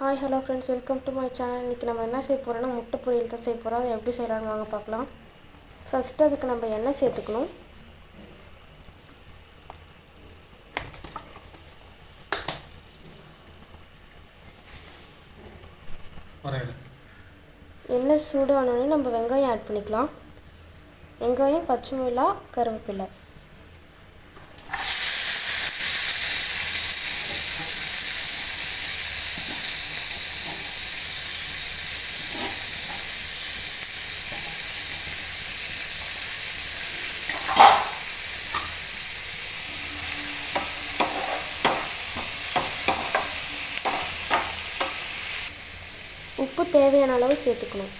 Hi hello friends, welcome to my channel. இன்றைக்கி நம்ம என்ன செய்ய போகிறோன்னா முட்டை பொரியல் தான் செய்ய போகிறோம். அது எப்படி செய்யலான்னு வாங்க பார்க்கலாம். ஃபஸ்ட்டு அதுக்கு நம்ம எண்ணெய் சேர்த்துக்கணும். எண்ணெய் சூடானோடனே நம்ம வெங்காயம் ஆட் பண்ணிக்கலாம். வெங்காயம், பச்சை மிளகாய், கருவேப்பிலை. உப்பு தேவையான அளவு சேர்த்துக்கணும்.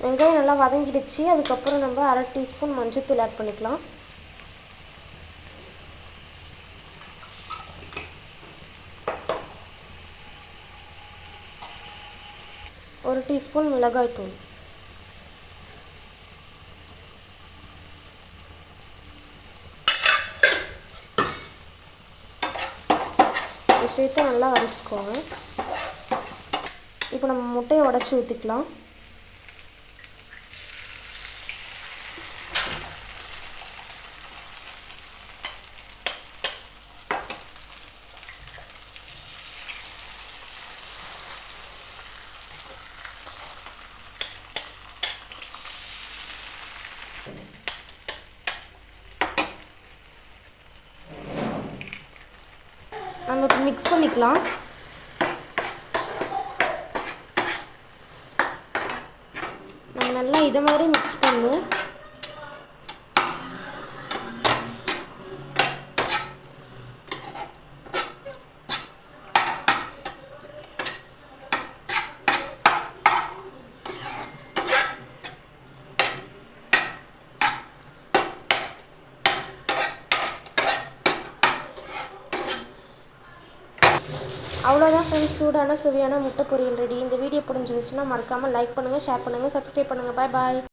வெங்காயம் நல்லா வதங்கிடுச்சு. அதுக்கப்புறம் நம்ம 1/2 டீஸ்பூன் மஞ்சள்தூள் ஆட் பண்ணிக்கலாம். ஒரு டீஸ்பூன் மிளகாய் தூள். சேர்த்து நல்லா வதக்கிக்கோங்க. இப்போ நம்ம முட்டையை உடச்சி ஊற்றிக்கலாம். நம்ம இப்போ மிக்ஸ் பண்ணிக்கலாம். நம்ம நல்லா இதை மாதிரி மிக்ஸ் பண்ணணும். அவ்வளோதான் ஃப்ரெண்ட்ஸ், சூடான சுவையான முட்டை பொரியல் ரெடி. இந்த வீடியோ பிடிச்சிருந்துச்சுன்னா மறக்காமல் லைக் பண்ணுங்கள், ஷேர் பண்ணுங்கள், சப்ஸ்கிரைப் பண்ணுங்கள். பாய் பாய்.